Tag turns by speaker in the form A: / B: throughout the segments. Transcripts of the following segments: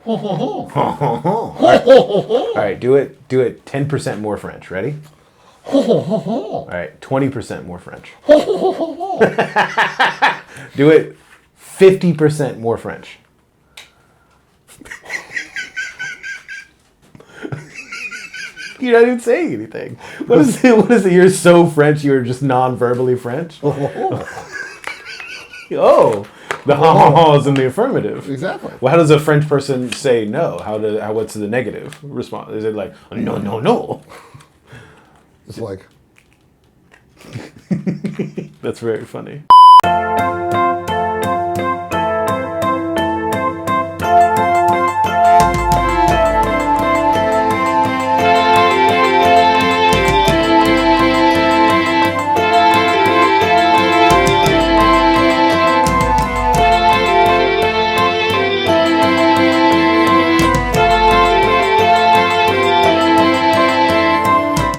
A: All right, do it 10% more French. Ready? All right, 20% more French. Do it 50% more French. You're not even saying anything. What is it? What is it? You're so French, you're just non-verbally French? Oh, the ha-ha-ha is in the affirmative.
B: Exactly.
A: Well, how does a French person say no? What's the negative response? Is it like, no, no, no?
B: It's like...
A: That's very funny.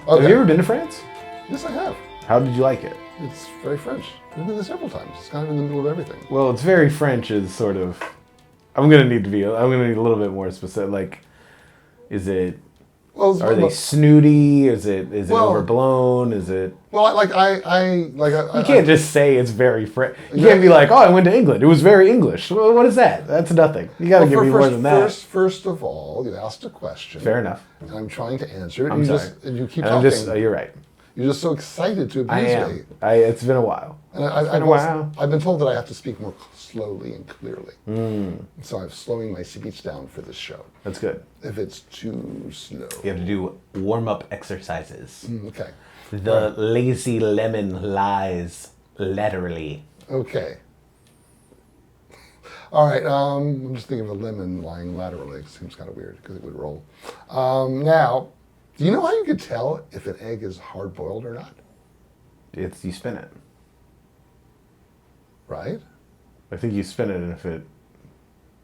B: Okay.
A: Have you ever been to France?
B: Yes, I have.
A: How did you like it?
B: It's very French. I've been there several times. It's kind of in the middle of everything.
A: Well, it's very French is sort of... I'm gonna need a little bit more specific. Like, is it...
B: Well,
A: are they snooty? Is it overblown? Is it...
B: Well,
A: You can't just say it's very French. You can't be like, oh, I went to England. It was very English. Well, what is that? That's nothing. You gotta give me more than that.
B: First of all, you asked a question.
A: Fair enough.
B: And I'm trying to answer it.
A: I'm sorry.
B: And you keep talking.
A: You're right.
B: You're just so excited to abuse
A: I am.
B: me.
A: It's been a while.
B: And I've been told that I have to speak more slowly and clearly. So I'm slowing my speech down for this show.
A: That's good.
B: If it's too slow.
A: You have to do warm-up exercises.
B: Okay.
A: The lazy lemon lies laterally.
B: Okay. All right. I'm just thinking of a lemon lying laterally. It seems kind of weird because it would roll. Now, do you know how you could tell if an egg is hard-boiled or not?
A: You spin it.
B: Right?
A: I think you spin it, and if it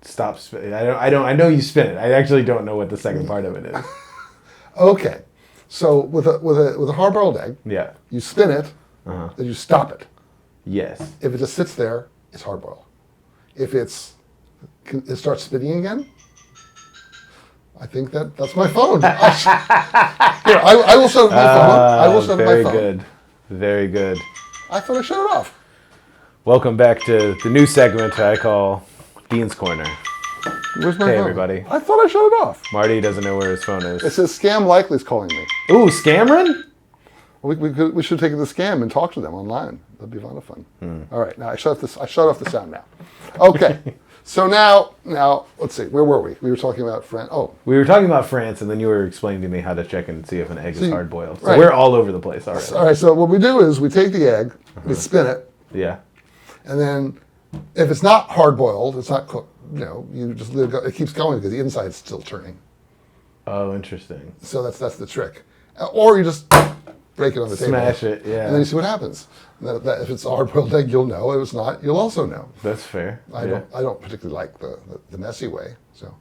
A: stops spinning, I know you spin it. I actually don't know what the second part of it is.
B: Okay. So with a hard-boiled egg,
A: Yeah.
B: you spin it, then you stop it.
A: Yes.
B: If it just sits there, it's hard-boiled. If it starts spinning again, I think that's my phone. Here, I will shut my phone. I will shut my phone.
A: Very good. Very good.
B: I thought I shut it off.
A: Welcome back to the new segment I call Dean's Corner.
B: Where's my
A: Hey,
B: phone?
A: everybody.
B: I thought I shut it off.
A: Marty doesn't know where his phone is.
B: It says Scam Likely's calling me.
A: Ooh, Scamron?
B: We should take it to Scam and talk to them online. That'd be a lot of fun. All right, now I shut off the sound now. Okay. So now, let's see. Where were we? We were talking about France. Oh,
A: We were talking about France, and then you were explaining to me how to check and see if an egg is hard-boiled. So
B: right.
A: we're all over the place already.
B: all right. So what we do is we take the egg, we spin it,
A: Yeah.
B: and then if it's not hard-boiled, it's not cooked. You just let it go. It keeps going because the inside's still turning.
A: Oh, interesting.
B: So that's the trick. Or you just break it on the table.
A: Smash it, yeah.
B: And then you see what happens. That if it's a hard-boiled egg, you'll know. If it's not, you'll also know.
A: That's fair.
B: I don't particularly like the messy way. So,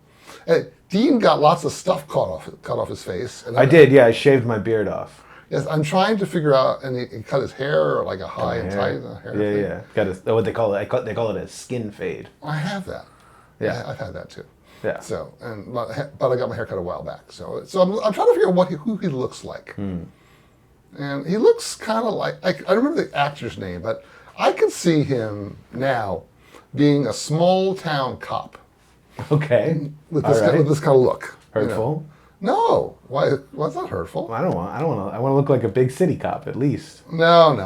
B: hey, Dean got lots of stuff cut off his face. And
A: I did, yeah. I shaved my beard off.
B: Yes, I'm trying to figure out, and he cut his hair or like a high and tight hair.
A: Yeah,
B: thing.
A: yeah. Got what they call it. They call it a skin fade.
B: I have that.
A: Yeah.
B: I've had that too.
A: Yeah.
B: So, but I got my hair cut a while back. So I'm trying to figure out who he looks like. And he looks kind of like, I don't remember the actor's name, but I can see him now being a small town cop.
A: Okay.
B: With this kind of look.
A: Hurtful?
B: No. Why? Well, it's not hurtful.
A: I want to look like a big city cop at least.
B: No.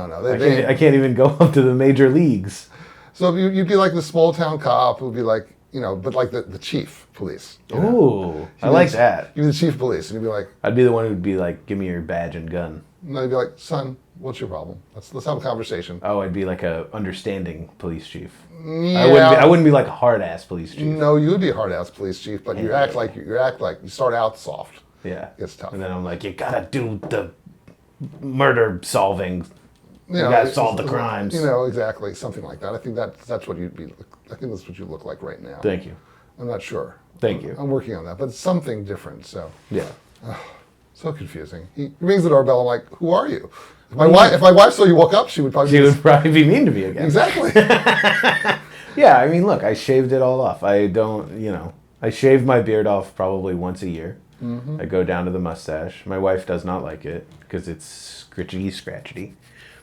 A: I can't even go up to the major leagues.
B: So you'd be like the small town cop who'd be like, but like the chief police.
A: Ooh, I like that.
B: You'd be the chief of police, and you'd be like,
A: I'd be the one who'd be like, give me your badge and gun.
B: And they'd be like, son, what's your problem? Let's have a conversation.
A: Oh, I'd be like a understanding police chief.
B: Yeah.
A: I wouldn't be like a hard ass police chief.
B: No, you would be a hard ass police chief, but you act like you start out soft.
A: Yeah,
B: it's tough.
A: And then I'm like, you gotta do the murder solving. You
B: know,
A: gotta solve the crimes.
B: You know, exactly, something like that. I think that's what you'd be. I think that's what you look like right now.
A: Thank you.
B: I'm not sure.
A: Thank you.
B: I'm working on that, but it's something different. So
A: yeah,
B: so confusing. He rings the doorbell. I'm like, who are you? If my wife saw you walk up, she would probably
A: be mean to me again.
B: Exactly.
A: Yeah, I mean, look, I shaved it all off. I don't, I shave my beard off probably once a year. I go down to the mustache. My wife does not like it because it's scratchety.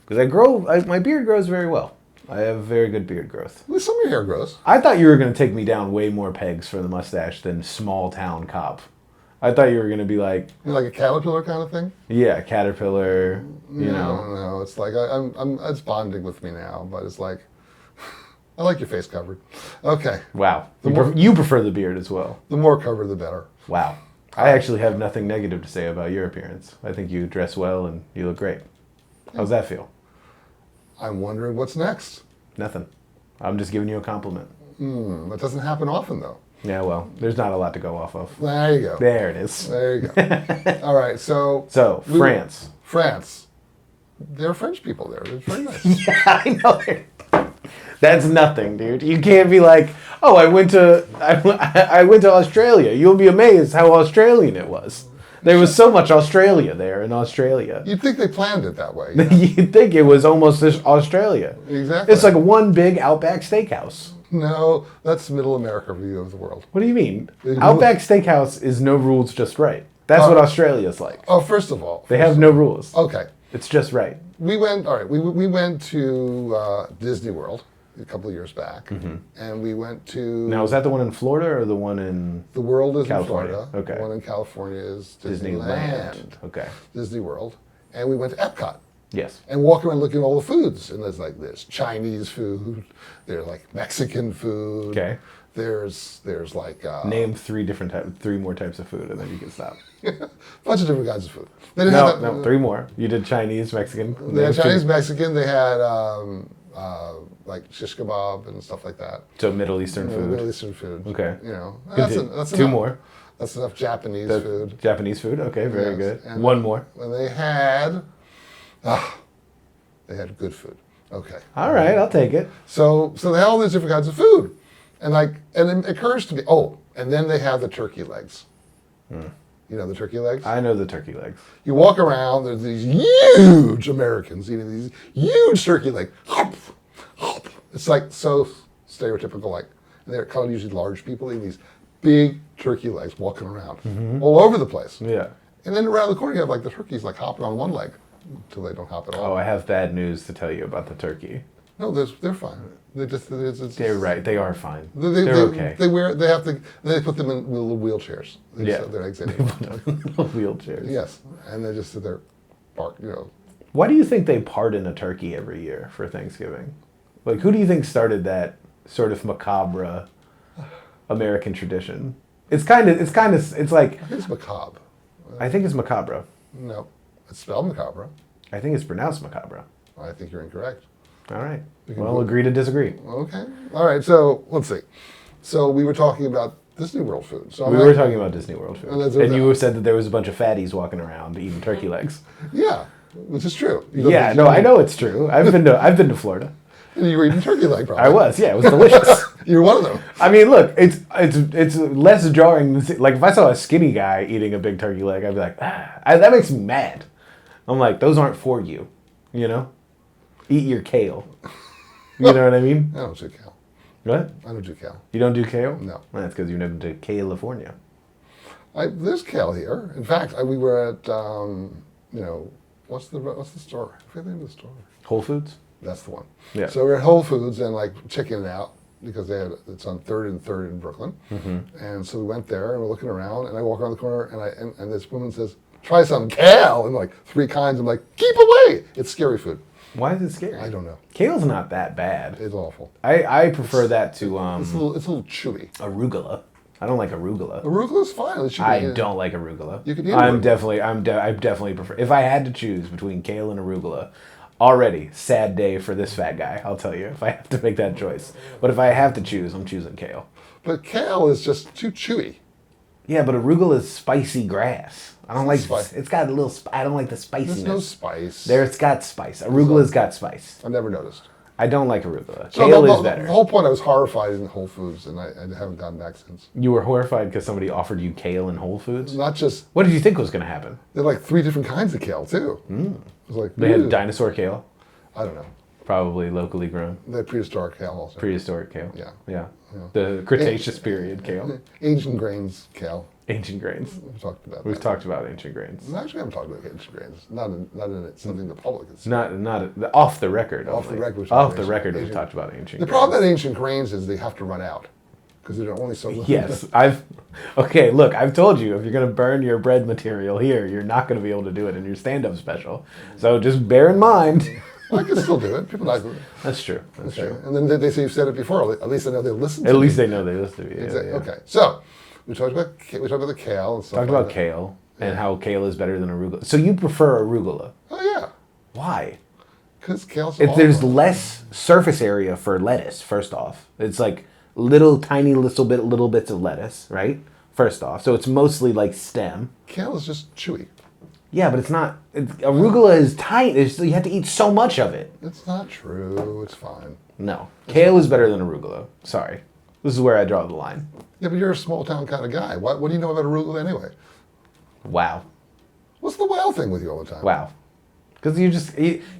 A: Because my beard grows very well. I have very good beard growth.
B: Well, some of your hair grows.
A: I thought you were going to take me down way more pegs for the mustache than small town cop. I thought you were going to be like...
B: Like a caterpillar kind of thing?
A: Yeah, caterpillar, you know.
B: No, it's like, it's bonding with me now, but it's like, I like your face covered. Okay.
A: Wow. You prefer the beard as well.
B: The more covered, the better.
A: Wow. I actually have nothing negative to say about your appearance. I think you dress well and you look great. How's that feel?
B: I'm wondering what's next.
A: Nothing. I'm just giving you a compliment.
B: That doesn't happen often, though.
A: Yeah, well, there's not a lot to go off of.
B: There you go.
A: There it is.
B: There you go. All right, so...
A: France.
B: France. There are French people there. They're very nice.
A: Yeah, I know. That's nothing, dude. You can't be like, oh, I went to Australia. You'll be amazed how Australian it was. There was so much Australia there in Australia.
B: You'd think they planned it that way.
A: You'd think it was almost just Australia.
B: Exactly.
A: It's like one big Outback Steakhouse.
B: No, that's Middle America view of the world.
A: What do you mean? Outback Steakhouse is no rules, just right. That's what Australia's like.
B: Oh, first of all.
A: They have no rules.
B: Okay.
A: It's just right.
B: We went to Disney World a couple of years back, and we went to...
A: Now, is that the one in Florida or the one in...
B: The World is
A: California?
B: in Florida.
A: Okay.
B: The one in California is
A: Disneyland. Okay.
B: Disney World. And we went to Epcot.
A: Yes.
B: And walk around looking at all the foods. And there's Chinese food. There's like Mexican food.
A: Okay.
B: There's like...
A: Name three more types of food, and then you can stop.
B: Bunch of different kinds of food.
A: No, three more. You did Chinese, Mexican.
B: They had Chinese, Mexican. They had like shish kebab and stuff like that.
A: So Middle Eastern food.
B: Middle Eastern food.
A: Okay.
B: You know,
A: that's
B: two
A: enough. More.
B: That's enough Japanese food.
A: Japanese food. Okay, very good.
B: And
A: one more.
B: And they had good food. Okay.
A: All right, I'll take it.
B: So they had all these different kinds of food, and it occurs to me. Oh, and then they have the turkey legs. You know the turkey legs?
A: I know the turkey legs.
B: You walk around, there's these huge Americans eating these huge turkey legs. It's like so stereotypical, like, and they're kind of usually large people eating these big turkey legs walking around all over the place.
A: Yeah.
B: And then around the corner you have like the turkeys like hopping on one leg until they don't hop at all.
A: Oh, I have bad news to tell you about the turkey.
B: No, they're fine.
A: They're right. They are fine.
B: They're
A: okay.
B: They put them in little wheelchairs. They just have their eggs in
A: little wheelchairs.
B: Yes, and they just sit there, bark. You know.
A: Why do you think they pardon a turkey every year for Thanksgiving? Like, who do you think started that sort of macabre American tradition? It's like...
B: I think it's macabre.
A: I think it's macabre.
B: No, it's spelled macabre.
A: I think it's pronounced macabre.
B: I think you're incorrect.
A: All right. Well, agree to disagree.
B: Okay. All right. So let's see. So we were talking about Disney World food. So
A: we were talking about Disney World food,
B: and
A: you said that there was a bunch of fatties walking around eating turkey legs.
B: Yeah, which is true.
A: I know it's true. I've been to Florida.
B: And you were eating turkey leg, probably.
A: I was. Yeah, it was delicious.
B: You were one of them.
A: I mean, look, it's less jarring than, like, if I saw a skinny guy eating a big turkey leg, I'd be like, that makes me mad. I'm like, those aren't for you, you know? Eat your kale. You know what I mean?
B: I don't do kale.
A: What?
B: I don't do kale.
A: You don't do kale?
B: No.
A: Well, that's because you've never been to California.
B: There's kale here. In fact, we were at, what's the store? I forget the name of the store.
A: Whole Foods?
B: That's the one.
A: Yeah.
B: So we're at Whole Foods and like checking it out because it's on 3rd and 3rd in Brooklyn. And so we went there and we're looking around and I walk around the corner and this woman says, try some kale, and like 3 kinds. I'm like, keep away. It's scary food.
A: Why is it scary?
B: I don't know.
A: Kale's not that bad.
B: It's awful.
A: I prefer that to
B: it's a little chewy.
A: Arugula. I don't like arugula.
B: Arugula's fine.
A: I don't like arugula.
B: You can eat
A: I
B: arugula.
A: definitely prefer. If I had to choose between kale and arugula, already sad day for this fat guy. I'll tell you if I have to make that choice. But if I have to choose, I'm choosing kale.
B: But kale is just too chewy.
A: Yeah, but arugula is spicy grass. I don't like
B: spice.
A: It's got a little. I don't like the spiciness.
B: There's no spice.
A: It's got spice. Arugula's got spice.
B: I've never noticed.
A: I don't like arugula.
B: So
A: Kale is better.
B: The whole point, I was horrified in Whole Foods, and I haven't gone back since.
A: You were horrified because somebody offered you kale in Whole Foods?
B: Not just...
A: What did you think was going to happen?
B: They had like 3 different kinds of kale, too. It was like,
A: They had dinosaur kale?
B: I don't know.
A: Probably locally grown.
B: The prehistoric kale also.
A: Prehistoric kale.
B: Yeah.
A: Yeah. The Cretaceous period kale.
B: Ancient grains kale.
A: Ancient grains.
B: We've talked about
A: We've
B: that.
A: talked about ancient grains.
B: We actually haven't talked about ancient grains. Not in it. Something the public is.
A: Not off the record.
B: Off the
A: only.
B: record.
A: Off the record, we've talked about ancient
B: The
A: grains.
B: problem with ancient grains is they have to run out because they're only so.
A: Yes, I've told you, if you're going to burn your bread material here, you're not going to be able to do it in your stand-up special. So just bear in mind.
B: I can still do it. People like it.
A: That's true. That's true.
B: And then they say you've said it before. At least they know they listen to
A: At
B: me.
A: least they know they listen to me. Yeah,
B: Exactly.
A: yeah.
B: Okay. So we talked about the kale and stuff.
A: Talked about kale and how kale is better than arugula. So you prefer arugula.
B: Oh yeah.
A: Why?
B: Because kale's
A: If there's less surface area for lettuce, first off. It's like little bits of lettuce, right? First off. So it's mostly like stem.
B: Kale is just chewy.
A: Yeah, but it's not. Arugula is tight. You have to eat so much of it.
B: It's not true. It's fine.
A: No. Kale is better than arugula. Sorry. This is where I draw the line.
B: Yeah, but you're a small town kind of guy. What do you know about arugula anyway?
A: Wow.
B: What's the wow thing with you all the time?
A: Wow. Because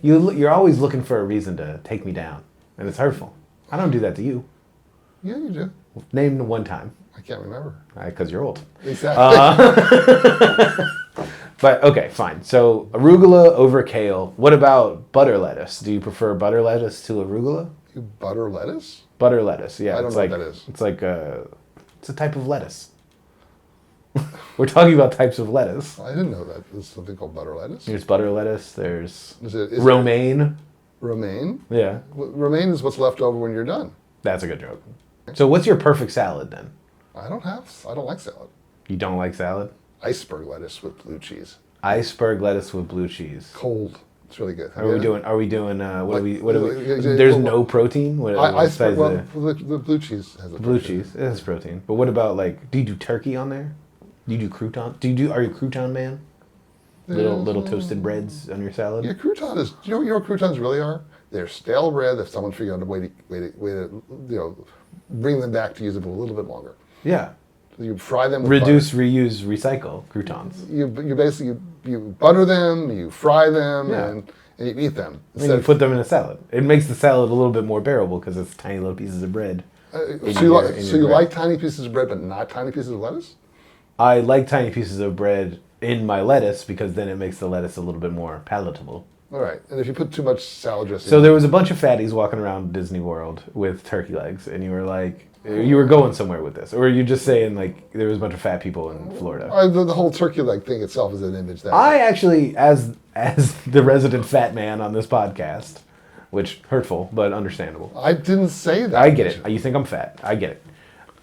A: you're always looking for a reason to take me down. And it's hurtful. I don't do that to you.
B: Yeah, you do.
A: Name one time.
B: I can't remember.
A: Because you're old.
B: Exactly.
A: But, okay, fine. So, arugula over kale. What about butter lettuce? Do you prefer butter lettuce to arugula?
B: You butter lettuce?
A: Butter lettuce, yeah.
B: I don't know what that is.
A: It's like it's a type of lettuce. We're talking about types of lettuce.
B: I didn't know that. There's something called butter lettuce.
A: There's butter lettuce. There's
B: Is
A: romaine.
B: Romaine?
A: Yeah,
B: Romaine is what's left over when you're done.
A: that's a good joke. So, what's your perfect salad then?
B: I don't like salad.
A: You don't like salad?
B: Iceberg lettuce with blue cheese.
A: Iceberg lettuce with blue cheese.
B: Cold. It's really good.
A: Are we doing? What are we?
B: like-
A: There's no protein. What
B: Iceberg,
A: besides
B: the blue cheese has a
A: blue
B: protein.
A: cheese? It has protein. But what about do you do turkey on there? Do you do crouton? Are you a crouton man? Little toasted breads on your salad.
B: Yeah, crouton is. Do you know what croutons really are? They're stale bread. If someone figured out a way to bring them back to use them a little bit longer.
A: Yeah.
B: You fry them with
A: Reduce, reuse, recycle croutons.
B: You basically you butter them, you fry them,
A: Yeah.
B: and you eat them.
A: And you put them in a salad. It makes the salad a little bit more bearable because it's tiny little pieces of bread.
B: So you like tiny pieces of bread, but not tiny pieces of lettuce?
A: I like tiny pieces of bread in my lettuce because then it makes the lettuce a little bit more palatable.
B: All right. And if you put too much salad dressing,
A: So there was a bunch of fatties walking around Disney World with turkey legs, and you were like, you were going somewhere with this, or were you just saying there was a bunch of fat people in Florida?
B: the whole turkey leg thing itself is an image that
A: I actually, as the resident fat man on this podcast, which hurtful but understandable.
B: I didn't say that.
A: I get it. You think I'm fat. I get it.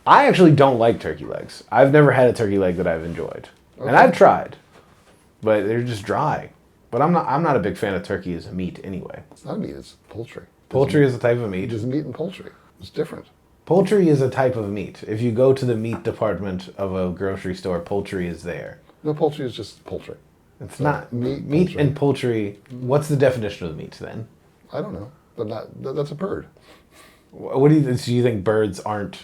A: I actually don't like turkey legs. I've never had a turkey leg that I've enjoyed, and I've tried, but they're just dry. But I'm not a big fan of turkey as a meat anyway.
B: It's not meat. It's poultry.
A: Poultry is a type of meat.
B: There's meat and poultry. It's different.
A: Poultry is a type of meat. If you go to the meat department of a grocery store, poultry is there.
B: No, poultry is just poultry.
A: It's not
B: meat,
A: meat
B: poultry.
A: and poultry. What's the definition of meat then?
B: I don't know, but that's a bird.
A: What do you think birds aren't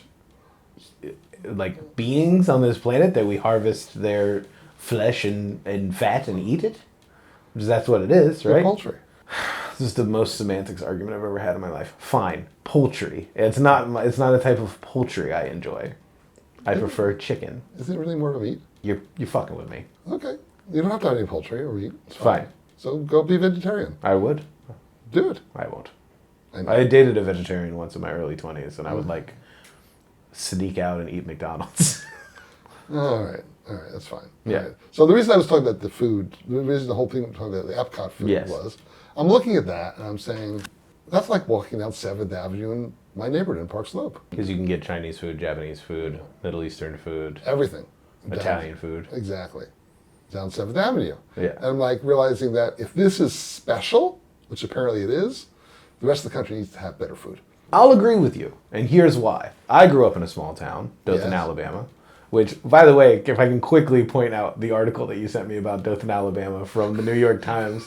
A: like beings on this planet that we harvest their flesh and fat and eat it? Because that's what it is, right?
B: They're poultry.
A: This is the most semantics argument I've ever had in my life. Fine, poultry. It's not a type of poultry I enjoy. I prefer chicken.
B: Is it really more of a meat?
A: You're fucking with me.
B: Okay. You don't have to have any poultry or meat. It's
A: Fine.
B: So go be vegetarian.
A: I would.
B: Do it.
A: I won't.
B: I know.
A: I dated a vegetarian once in my early 20s, and I would sneak out and eat McDonald's.
B: All right, that's fine.
A: Yeah.
B: All right. So the reason I was talking about the food, the reason the whole thing talking about the Epcot food
A: Yes.
B: was, I'm looking at that and I'm saying, that's like walking down 7th Avenue in my neighborhood in Park Slope.
A: Because you can get Chinese food, Japanese food, Middle Eastern food,
B: Everything.
A: Italian food.
B: Exactly. Down 7th Avenue.
A: Yeah.
B: And I'm like realizing that if this is special, which apparently it is, the rest of the country needs to have better food.
A: I'll agree with you, and here's why. I grew up in a small town, Dothan,
B: Yes.
A: Alabama, which, by the way, if I can quickly point out the article that you sent me about Dothan, Alabama from the New York Times,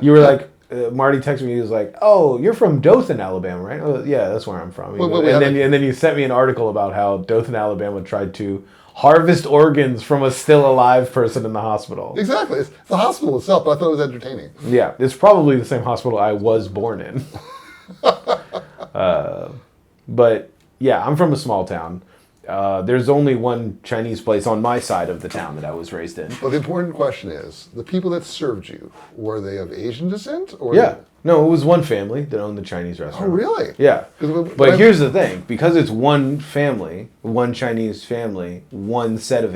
A: you were like, Marty texted me, he was like, oh, you're from Dothan, Alabama, right? Oh, yeah, that's where I'm from. And then you sent me an article about how Dothan, Alabama tried to harvest organs from a still alive person in the hospital.
B: Exactly. It's the hospital itself, but I thought it was entertaining.
A: Yeah, it's probably the same hospital I was born in. But yeah, I'm from a small town. There's only one Chinese place on my side of the town that I was raised in.
B: Well, the important question is, the people that served you, were they of Asian descent? Or
A: Yeah. No, it was one family that owned the Chinese restaurant.
B: Oh, really?
A: Yeah.
B: 'Cause
A: But here's the thing. Because it's one family, one Chinese family, one set of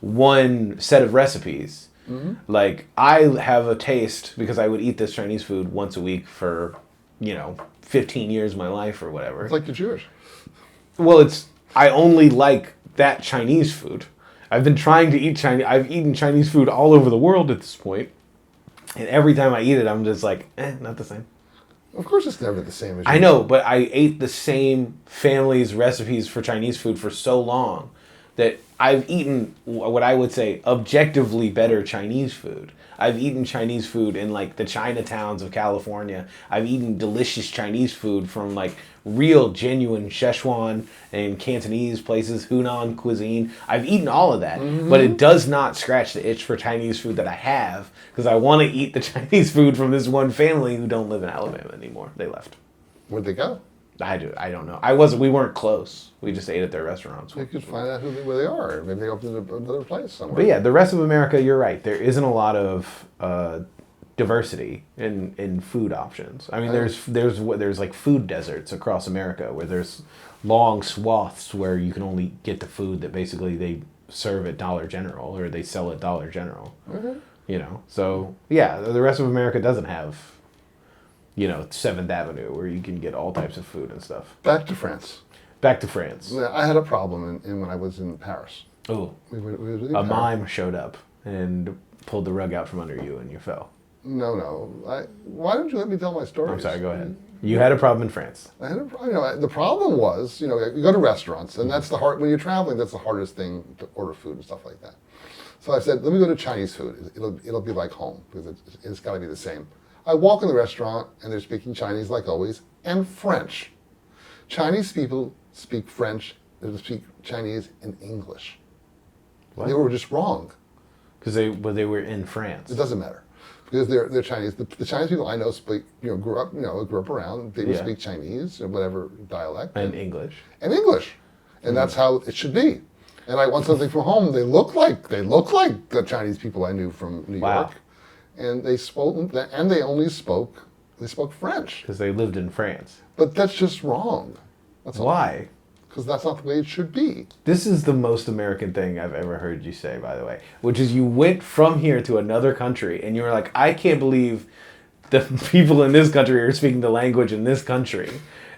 A: one set of recipes, like, I have a taste, because I would eat this Chinese food once a week for, 15 years of my life or whatever.
B: It's like you're Jewish.
A: Well, I only like that Chinese food. I've been trying to eat Chinese. I've eaten Chinese food all over the world at this point. And every time I eat it, I'm just like, not the same.
B: Of course it's never the same as you.
A: I know, but I ate the same family's recipes for Chinese food for so long that I've eaten what I would say objectively better Chinese food. I've eaten Chinese food in like the Chinatowns of California. I've eaten delicious Chinese food from like real genuine Szechuan and Cantonese places, Hunan cuisine. I've eaten all of that, but it does not scratch the itch for Chinese food that I have, because I want to eat the Chinese food from this one family who don't live in Alabama anymore. They left.
B: Where'd they go?
A: I don't know. We weren't close. We just ate at their restaurants.
B: You could find out where they are. Maybe they opened another place somewhere.
A: But yeah, the rest of America, you're right. There isn't a lot of diversity in food options. I mean, there's like food deserts across America where there's long swaths where you can only get the food that basically they serve at Dollar General or they sell at Dollar General. So yeah, the rest of America doesn't have 7th Avenue where you can get all types of food and stuff.
B: Back to France.
A: Yeah,
B: I had a problem when I was in Paris.
A: Oh,
B: We were in
A: a
B: Paris.
A: mime showed up and pulled the rug out from under you and you fell.
B: No. Why don't you let me tell my story?
A: I'm sorry, go ahead. You had a problem in France.
B: The problem was, you go to restaurants, and that's when you're traveling, that's the hardest thing to order food and stuff like that. So I said, let me go to Chinese food. It'll be like home, because it's got to be the same. I walk in the restaurant, and they're speaking Chinese like always, and French. Chinese people speak French, they speak Chinese and English.
A: What?
B: They were just wrong.
A: Because they were in France.
B: It doesn't matter, because they're Chinese. The Chinese people I know speak, grew up around. They speak Chinese or whatever dialect
A: And English.
B: and that's how it should be. And I want something from home. They look like the Chinese people I knew from New York, and they spoke French.
A: Because they lived in France.
B: But that's just wrong.
A: Why?
B: Because that's not the way it should be.
A: This is the most American thing I've ever heard you say, by the way. Which is you went from here to another country and you were like, I can't believe the people in this country are speaking the language in this country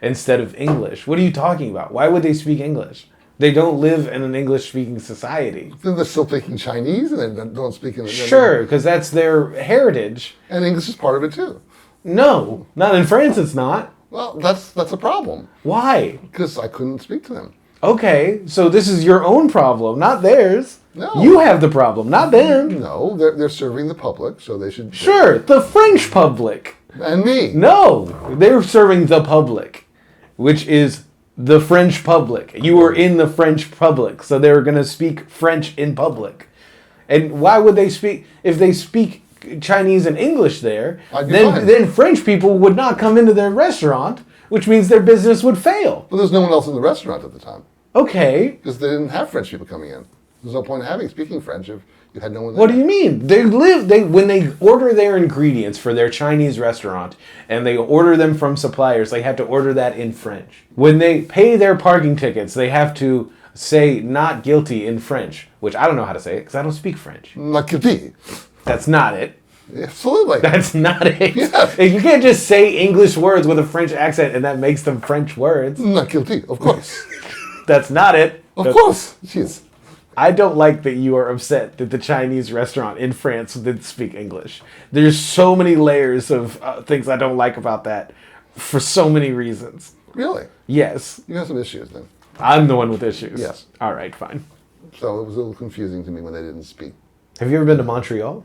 A: instead of English. What are you talking about? Why would they speak English? They don't live in an English-speaking society.
B: Then they're still speaking Chinese and they don't speak English.
A: Sure, because that's their heritage.
B: And English is part of it too.
A: No, not in France it's not.
B: Well, that's a problem.
A: Why?
B: Because I couldn't speak to them.
A: Okay, so this is your own problem, not theirs.
B: No.
A: You have the problem, not them.
B: No, they're serving the public, so they should...
A: Sure, the French public.
B: And me.
A: No, they're serving the public, which is the French public. You were in the French public, so they were going to speak French in public. And why would they speak... If they speak Chinese and English there, then French people would not come into their restaurant, which means their business would fail.
B: But there's no one else in the restaurant at the time.
A: Okay.
B: Because they didn't have French people coming in. There's no point in speaking French if you had no one there.
A: What do you mean? When they order their ingredients for their Chinese restaurant and they order them from suppliers, they have to order that in French. When they pay their parking tickets, they have to say not guilty in French, which I don't know how to say it because I don't speak French.
B: Not guilty.
A: That's not it.
B: Absolutely.
A: That's not it.
B: Yes.
A: You can't just say English words with a French accent and that makes them French words.
B: Not guilty, of course.
A: That's not it.
B: Of course. Jeez.
A: I don't like that you are upset that the Chinese restaurant in France didn't speak English. There's so many layers of things I don't like about that for so many reasons.
B: Really?
A: Yes.
B: You have some issues then.
A: I'm the one with issues.
B: Yes.
A: All right, fine.
B: So it was a little confusing to me when they didn't speak.
A: Have you ever been to Montreal?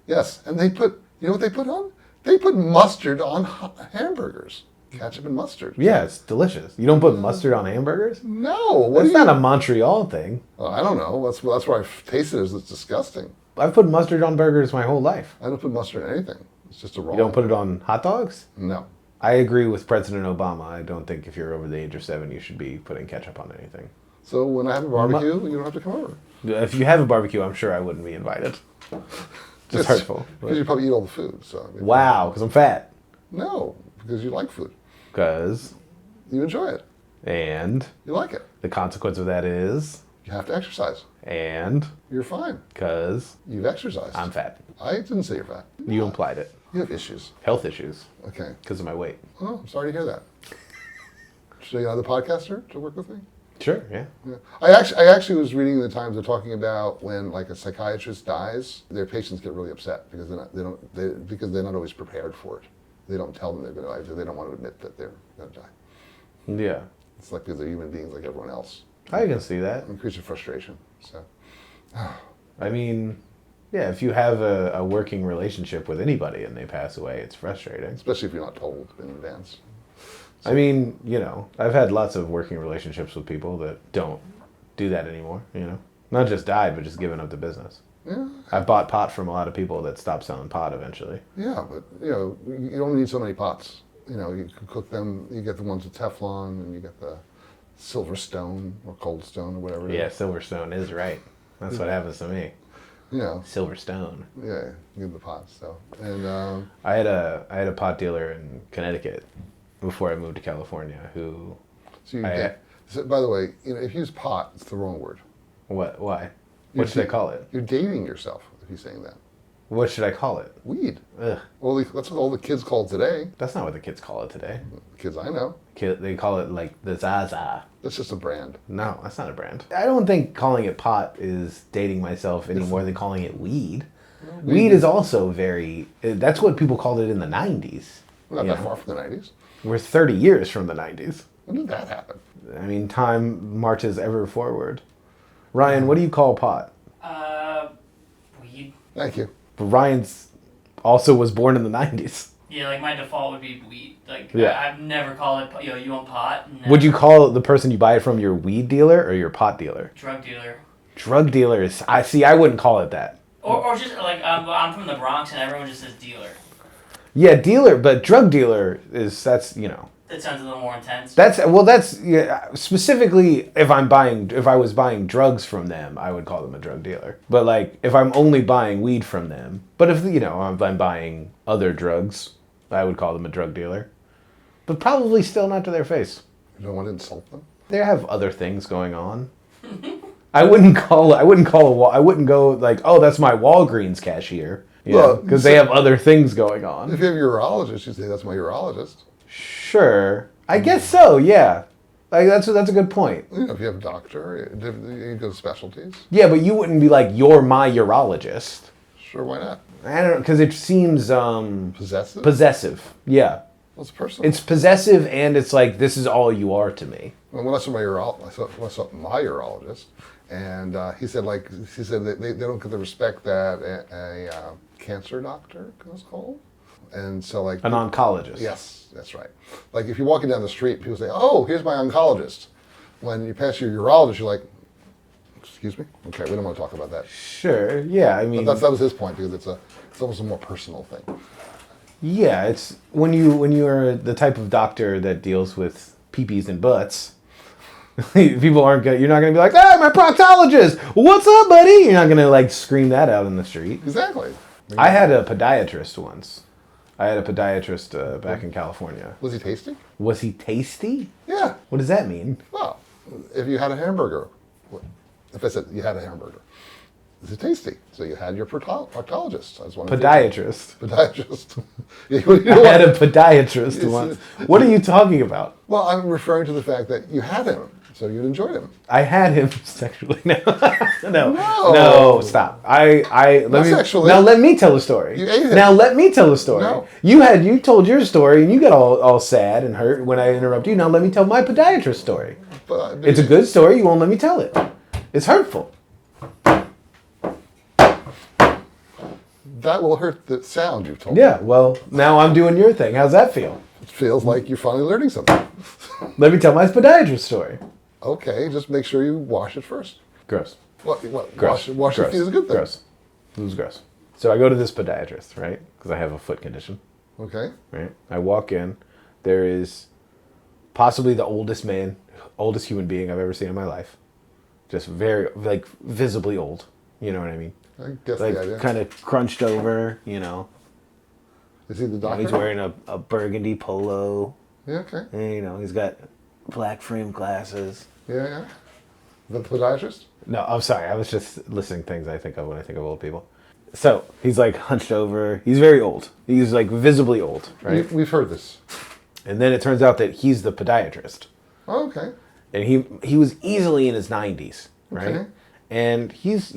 B: Yes, and you know what they put on? They put mustard on hamburgers. Ketchup and mustard.
A: Yeah, it's delicious. You don't put mustard on hamburgers?
B: No.
A: That's not a Montreal thing.
B: I don't know. That's where I've tasted it. It's disgusting.
A: I've put mustard on burgers my whole life.
B: I don't put mustard on anything. It's just a raw.
A: You don't put it on hot dogs?
B: No.
A: I agree with President Obama. I don't think if you're over the age of 7, you should be putting ketchup on anything.
B: So when I have a barbecue, you don't have to come over.
A: If you have a barbecue, I'm sure I wouldn't be invited. Just hurtful.
B: Because you probably eat all the food. So I mean,
A: Wow, because I'm fat.
B: No, because you like food.
A: Because.
B: You enjoy it.
A: And.
B: You like it.
A: The consequence of that is.
B: You have to exercise.
A: And.
B: You're fine.
A: Because.
B: You've exercised.
A: I'm fat.
B: I didn't say you're fat.
A: You implied it.
B: You have issues.
A: Health issues.
B: Okay.
A: Because of my weight.
B: Oh, I'm sorry to hear that. Should I get another podcaster to work with me?
A: Sure, yeah.
B: I actually was reading in the Times, they're talking about when like a psychiatrist dies, their patients get really upset because because they're not always prepared for it. They don't tell them they're going to die. They don't want to admit that they're going to die.
A: Yeah.
B: It's like because they're human beings like everyone else.
A: I can see that.
B: Increase your frustration. So.
A: I mean, yeah, if you have a working relationship with anybody and they pass away, it's frustrating.
B: Especially if you're not told in advance.
A: I mean, I've had lots of working relationships with people that don't do that anymore, Not just died, but just given up the business.
B: Yeah.
A: I've bought pot from a lot of people that stopped selling pot eventually.
B: Yeah, but, you only need so many pots. You can cook them, you get the ones with Teflon, and you get the silver stone or cold stone or whatever.
A: Yeah, silver stone is right. That's what happens to me. Silver stone.
B: Yeah, you get the pots, so. And
A: I had a pot dealer in Connecticut before I moved to California who...
B: So by the way, if you use pot, it's the wrong word.
A: What? Why? What should I call it?
B: You're dating yourself if you're saying that.
A: What should I call it?
B: Weed.
A: Ugh.
B: Well, that's what all the kids call it today.
A: That's not what the kids call it today.
B: Kids I know.
A: They call it like the Zaza.
B: That's just a brand.
A: No, that's not a brand. I don't think calling it pot is dating myself any more than calling it weed. Weed is also very... That's what people called it in the 90s.
B: Not that far from the 90s.
A: We're 30 years from the 90s.
B: When did that happen?
A: I mean, time marches ever forward. Ryan, what do you call pot?
C: Weed.
B: Thank you.
A: But Ryan's also was born in the 90s.
C: Yeah, like my default would be weed. Like,
A: Yeah.
C: I've never called it, you want pot? Never.
A: Would you call the person you buy it from your weed dealer or your pot dealer?
C: Drug dealer.
A: Drug dealer is... I wouldn't call it that.
C: Or just, like, I'm from the Bronx and everyone just says dealer.
A: Yeah, dealer, but drug dealer that's.
C: That sounds a little more intense.
A: Specifically if I was buying drugs from them, I would call them a drug dealer. But like if I'm only buying weed from them, but if I'm buying other drugs, I would call them a drug dealer. But probably still not to their face.
B: You don't want to insult them?
A: They have other things going on. I wouldn't go like, "Oh, that's my Walgreens cashier." Because they have other things going on.
B: If you have a urologist, you say that's my urologist.
A: Sure. I guess so, yeah. Like that's a good point.
B: If you have a doctor, you go to specialties.
A: Yeah, but you wouldn't be like, "You're my urologist."
B: Sure, why not?
A: I don't know, because it seems
B: Possessive?
A: possessive. Yeah.
B: Well, it's personal.
A: It's possessive, and it's like, this is all you are to me.
B: When I saw my urologist, and he said that they don't get the respect that a cancer doctor is called. And so like...
A: An oncologist.
B: Yes, that's right. Like if you're walking down the street, people say, "Oh, here's my oncologist." When you pass your urologist, you're like, "Excuse me? Okay, we don't want to talk about that."
A: Sure, yeah, I mean...
B: But that was his point, because it's almost a more personal thing.
A: Yeah, it's when you're the type of doctor that deals with peepees and butts, you're not gonna be like, "Hey, my proctologist, what's up, buddy?" You're not gonna like scream that out in the street.
B: Exactly.
A: I had a podiatrist once. Back in California.
B: Was he tasty?
A: Was he tasty?
B: Yeah.
A: What does that mean?
B: Well, if you had a hamburger, if I said you had a hamburger, is it tasty? So you had your proctologist.
A: Podiatrist.
B: Podiatrist.
A: I had a podiatrist once. What are you talking about?
B: Well, I'm referring to the fact that you had him, so you enjoyed him.
A: I had him sexually. No, stop. Let me tell a story.
B: You ate him.
A: Now let me tell a story.
B: No.
A: You told your story and you got all sad and hurt when I interrupted you. Now let me tell my podiatrist story. It's a good story. You won't let me tell it. It's hurtful.
B: That will hurt the sound you told me.
A: Yeah, well, now I'm doing your thing. How's that feel?
B: It feels like you're finally learning something.
A: Let me tell my podiatrist story.
B: Okay, just make sure you wash it first.
A: Gross.
B: What?
A: Gross.
B: Wash your feet is a good thing.
A: Gross. It was gross. So I go to this podiatrist, right? Because I have a foot condition.
B: Okay.
A: Right? I walk in. There is possibly the oldest human being I've ever seen in my life. Just very, like, visibly old. You know what I mean?
B: I guess
A: Like,
B: the idea.
A: kind of crunched over, you know.
B: Is he the doctor?
A: He's wearing a burgundy polo.
B: Yeah, okay.
A: And, you know, he's got black frame glasses.
B: Yeah, yeah. The podiatrist?
A: No, I'm sorry. I was just listing things I think of when I think of old people. So, he's like hunched over. He's very old. He's like visibly old, right?
B: We've heard this.
A: And then it turns out that he's the podiatrist.
B: Oh, okay.
A: And he was easily in his 90s, right?
B: Okay.
A: And he's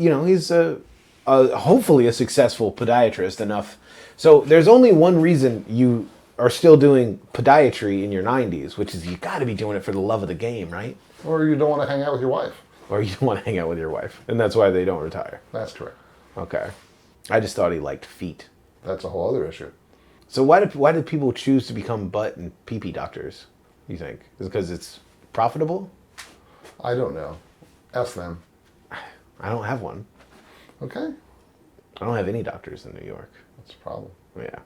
A: hopefully a successful podiatrist enough. So there's only one reason you are still doing podiatry in your 90s, which is you got to be doing it for the love of the game, right?
B: Or you don't want to hang out with your wife.
A: Or you don't want to hang out with your wife. And that's why they don't retire.
B: That's correct.
A: Okay. I just thought he liked feet.
B: That's a whole other issue.
A: So why did people choose to become butt and pee-pee doctors, you think? Is it because it's profitable?
B: I don't know. Ask them.
A: I don't have one.
B: Okay.
A: I don't have any doctors in New York.
B: That's a problem.
A: Yeah.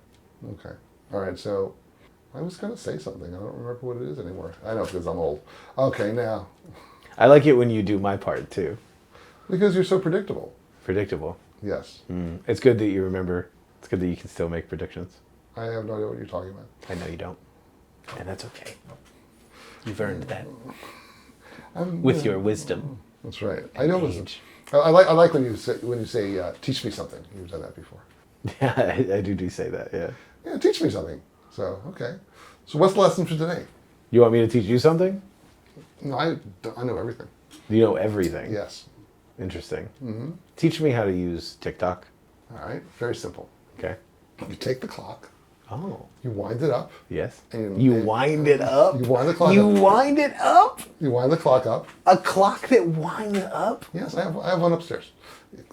B: Okay. All right, so I was going to say something. I don't remember what it is anymore. I know because I'm old. Okay, now.
A: I like it when you do my part, too.
B: Because you're so predictable.
A: Predictable.
B: Yes.
A: It's good that you remember. It's good that you can still make predictions.
B: I have no idea what you're talking about.
A: I know you don't. And that's okay. You've earned that. With your wisdom.
B: That's right. I know.
A: Age.
B: I like when you say teach me something. You've done that before.
A: Yeah, I do say that, yeah.
B: Yeah, teach me something. So, okay. So what's the lesson for today?
A: You want me to teach you something?
B: No, I know everything.
A: You know everything?
B: Yes.
A: Interesting. Mm-hmm. Teach me how to use TikTok.
B: All right. Very simple.
A: Okay.
B: You take the clock.
A: Oh.
B: You wind it up.
A: Yes.
B: And
A: you wind it up?
B: You wind the clock
A: You
B: up.
A: wind it up?
B: You wind the clock up.
A: A clock that winds up?
B: Yes, I have one upstairs.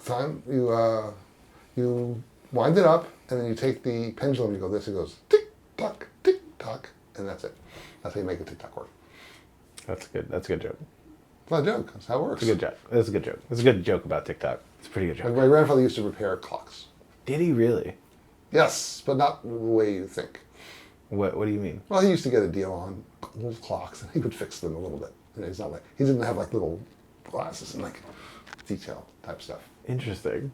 B: Time you wind it up, and then you take the pendulum. You go this. It goes tick tock, and that's it. That's how you make a TikTok work.
A: That's good. That's a good joke.
B: It's not a joke. That's how it works.
A: It's a good joke. That's a good joke. It's a good joke about TikTok. It's a pretty good joke.
B: My grandfather used to repair clocks.
A: Did he really?
B: Yes, but not the way you think.
A: What do you mean?
B: Well, he used to get a deal on old clocks, and he would fix them a little bit. You know, he didn't have like little glasses and like detail type stuff.
A: Interesting.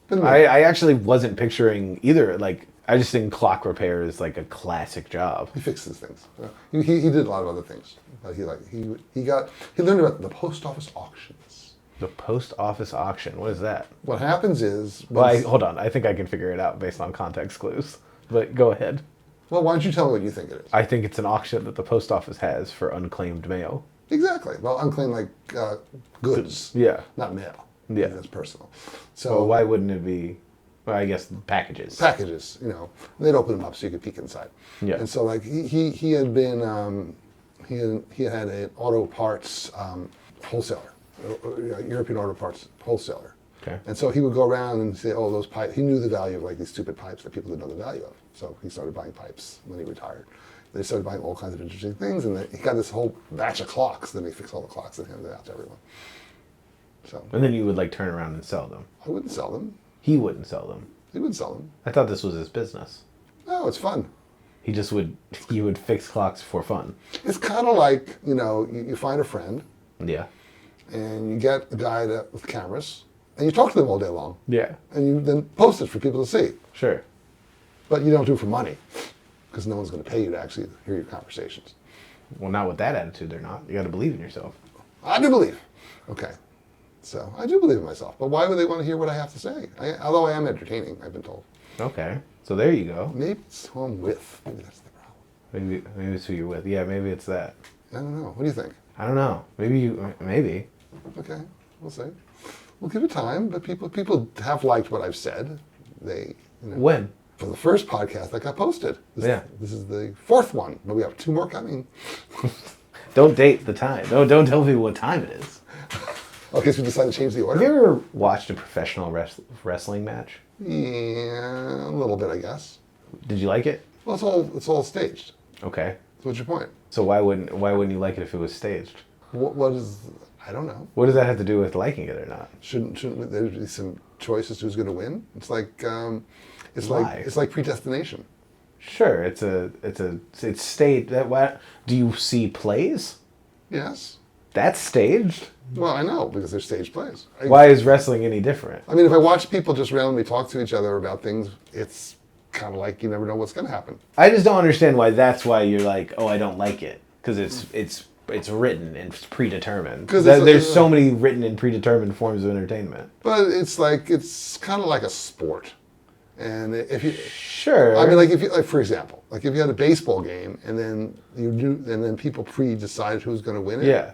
B: But
A: I actually wasn't picturing either. Like, I just think clock repair is like a classic job.
B: he fixes things. He did a lot of other things. But he learned about the post office auctions.
A: The post office auction. What is that?
B: What happens is...
A: Well, hold on. I think I can figure it out based on context clues. But go ahead.
B: Well, why don't you tell me what you think it is?
A: I think it's an auction that the post office has for unclaimed mail.
B: Exactly. Well, unclaimed like goods.
A: Yeah.
B: Not mail.
A: Yeah.
B: That's personal. So
A: Well, why wouldn't it be? Well, I guess packages.
B: packages, they'd open them up so you could peek inside.
A: Yeah.
B: And so like he had been he had an auto parts wholesaler, European auto parts wholesaler.
A: Okay.
B: And so he would go around and say, oh, those pipes. He knew the value of like these stupid pipes that people didn't know the value of. So he started buying pipes when he retired. They started buying all kinds of interesting things, and then he got this whole batch of clocks. Then he fixed all the clocks and handed it out to everyone. So
A: And then you would like turn around and sell them.
B: I wouldn't sell them.
A: He wouldn't sell them.
B: He would sell them.
A: I thought this was his business.
B: No, it's fun.
A: He would fix clocks for fun.
B: It's kind of like, you find a friend,
A: Yeah.
B: and you get a guy with cameras, and you talk to them all day long,
A: Yeah.
B: and you then post it for people to see.
A: Sure.
B: But you don't do it for money, because no one's going to pay you to actually hear your conversations.
A: Well, not with that attitude, they're not. You got to believe in yourself.
B: I do believe. Okay. So I do believe in myself. But why would they want to hear what I have to say? Although I am entertaining, I've been told.
A: Okay. So there you go.
B: Maybe it's who I'm with. Maybe that's the problem.
A: Maybe it's who you're with. Yeah, maybe it's that.
B: I don't know. What do you think?
A: I don't know. Maybe.
B: Okay. We'll see. We'll give it time. But people have liked what I've said. They.
A: When?
B: For the first podcast that got posted. This is the fourth one, but we have 2 more coming.
A: Don't date the time. Don't tell people what time it is.
B: Okay, so we decided to change the order?
A: Have you ever watched a professional wrestling match?
B: Yeah, a little bit, I guess.
A: Did you like it?
B: Well, it's all staged.
A: Okay.
B: So what's your point?
A: So why wouldn't you like it if it was staged?
B: What is? I don't know.
A: What does that have to do with liking it or not?
B: Shouldn't there be some choices who's going to win? It's like
A: Why?
B: it's like predestination.
A: Sure, it's staged. Do you see plays?
B: Yes.
A: That's staged.
B: Well, I know, because they're stage plays.
A: Why is wrestling any different?
B: I mean, if I watch people just randomly talk to each other about things, it's kind of like you never know what's going to happen.
A: I just don't understand why that's why you're like, oh, I don't like it. Because it's written and it's predetermined. There's so many written and predetermined forms of entertainment.
B: But it's kind of like a sport. And if you
A: Sure,
B: I mean, like if you for example, like if you had a baseball game and then people decided who's going to win it.
A: Yeah.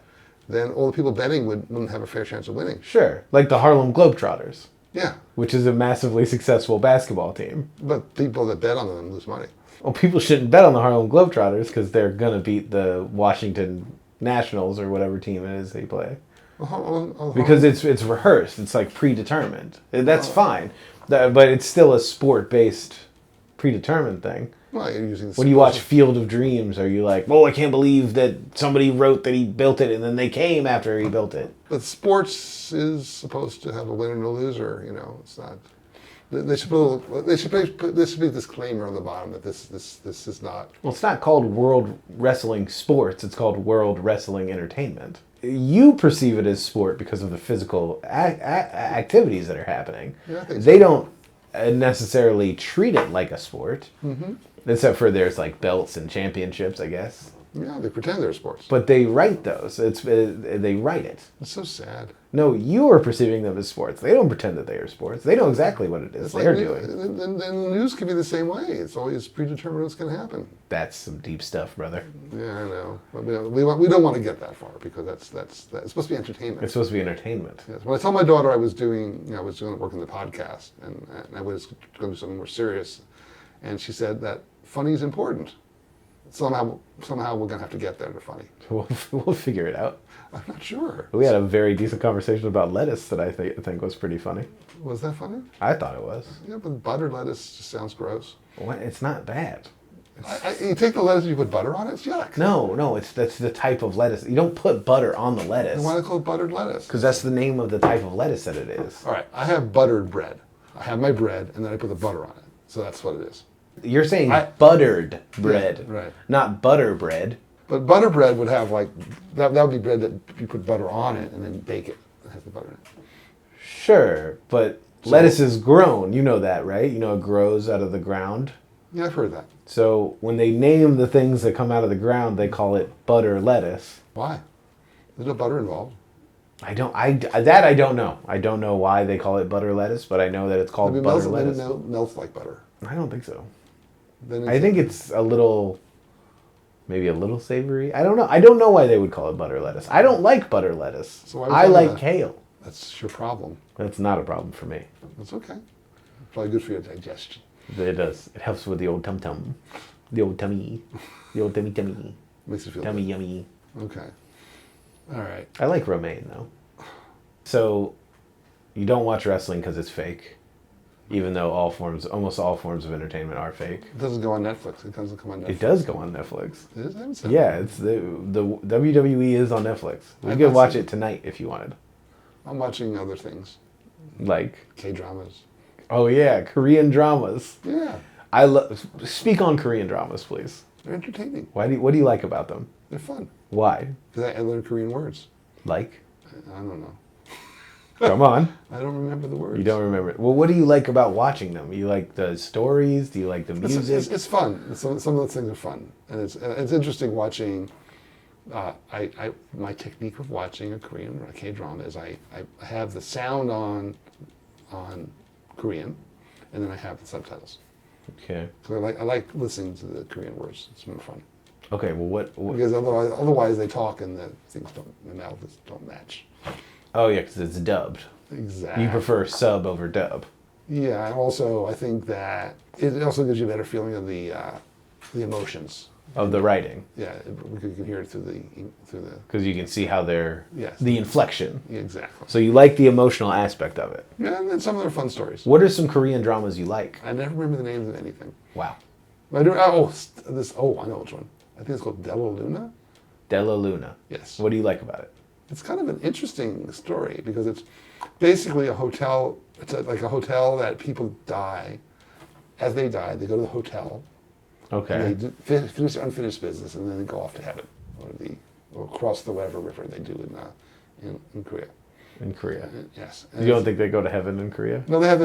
B: Then all the people betting wouldn't have a fair chance of winning.
A: Sure, like the Harlem Globetrotters.
B: Yeah.
A: Which is a massively successful basketball team.
B: But people that bet on them lose money.
A: Well, people shouldn't bet on the Harlem Globetrotters because they're going to beat the Washington Nationals or whatever team it is they play. Because it's rehearsed. It's like predetermined. That's fine. But it's still a sport-based predetermined thing.
B: Well, you're using
A: when you watch Field of Dreams, are you like, oh, I can't believe that somebody wrote that he built it and then they came after he built it?
B: But sports is supposed to have a winner and a loser, it's not. There should be a disclaimer on the bottom that this is not.
A: Well, it's not called World Wrestling Sports. It's called World Wrestling Entertainment. You perceive it as sport because of the physical activities that are happening.
B: Yeah, I think so.
A: They don't necessarily treat it like a sport. Mm-hmm. Except for there's like belts and championships, I guess.
B: Yeah, they pretend they're sports.
A: But they write those. They write it.
B: It's so sad.
A: No, you are perceiving them as sports. They don't pretend that they are sports. They know exactly what it is they're doing.
B: And the news can be the same way. It's always predetermined what's going to happen.
A: That's some deep stuff, brother.
B: Yeah, I know. But we don't want to get that far because that's it's supposed to be entertainment.
A: It's supposed to be entertainment.
B: Yes. When I told my daughter I was doing work in the podcast and I was going to do something more serious, and she said that funny is important. Somehow we're going to have to get there to funny.
A: We'll figure it out.
B: I'm not sure.
A: We had a very decent conversation about lettuce that I think was pretty funny.
B: Was that funny?
A: I thought it was.
B: Yeah, but buttered lettuce just sounds gross.
A: What? It's not bad.
B: You take the lettuce and you put butter on it? It's yuck.
A: No, that's the type of lettuce. You don't put butter on the lettuce.
B: Then why do they call it buttered lettuce?
A: Because that's the name of the type of lettuce that it is.
B: All right, I have buttered bread. I have my bread, and then I put the butter on it. So that's what it is.
A: You're saying buttered bread,
B: yeah, right?
A: Not butter bread.
B: But butter bread would have that would be bread that you put butter on it and then bake it. It has the butter in it.
A: Sure, but lettuce is grown. You know that, right? You know it grows out of the ground.
B: Yeah, I've heard that.
A: So when they name the things that come out of the ground, they call it butter lettuce.
B: Why? There's no butter involved.
A: I don't know. I don't know why they call it butter lettuce, but I know that it's called butter lettuce.
B: Maybe it melts like butter.
A: I don't think so.
B: Then
A: I think it's maybe a little savory. I don't know. I don't know why they would call it butter lettuce. I don't like butter lettuce.
B: So why would
A: I
B: you
A: like
B: that?
A: kale.
B: That's your problem.
A: That's not a problem for me.
B: That's okay. Probably good for your digestion.
A: It does. It helps with the old tum-tum. The old tummy. The old tummy.
B: Makes you feel
A: tummy
B: good.
A: yummy.
B: Okay. All right.
A: I like romaine, though. So, you don't watch wrestling because it's fake, even though almost all forms of entertainment are fake.
B: It doesn't go on Netflix. It doesn't come on Netflix.
A: It does go on Netflix.
B: It is? I haven't seen
A: Yeah,
B: it.
A: it's the WWE is on Netflix. We
B: I've
A: could
B: not
A: watch
B: seen
A: it tonight if you wanted.
B: I'm watching other things.
A: Like,
B: K-dramas.
A: oh yeah, Korean dramas.
B: Yeah.
A: Speak on Korean dramas, please.
B: They're entertaining.
A: What do you like about them?
B: They're fun.
A: Why?
B: Because I learn Korean words.
A: Like?
B: I don't know.
A: Come on.
B: I don't remember the words.
A: You don't remember. Well, what do you like about watching them? You like the stories? Do you like the music?
B: It's fun. Some of those things are fun, and it's interesting watching. My technique of watching a Korean or a K-drama is I have the sound on Korean, and then I have the subtitles.
A: Okay.
B: So I like listening to the Korean words. It's more fun.
A: Okay. Well, what?
B: Because otherwise they talk and the mouths don't match.
A: Oh yeah, because it's dubbed.
B: Exactly.
A: You prefer sub over dub.
B: Yeah, and also I think that it also gives you a better feeling of the emotions.
A: Of the writing.
B: Yeah, you can hear it through the.
A: Because you can see how they're.
B: Yes.
A: The inflection.
B: Yeah, exactly.
A: So you like the emotional aspect of it.
B: Yeah, and then some of them are fun stories.
A: What are some Korean dramas you like?
B: I never remember the names of anything.
A: Wow.
B: I do. I know which one. I think it's called Della Luna.
A: Della Luna.
B: Yes.
A: What do you like about it?
B: It's kind of an interesting story because it's basically a hotel. It's like a hotel that people die. As they die, they go to the hotel,
A: Okay.
B: And they finish their unfinished business, and then they go off to heaven, or cross the whatever river they do in Korea.
A: In Korea.
B: Yes.
A: You don't think they go to heaven in Korea?
B: No, they have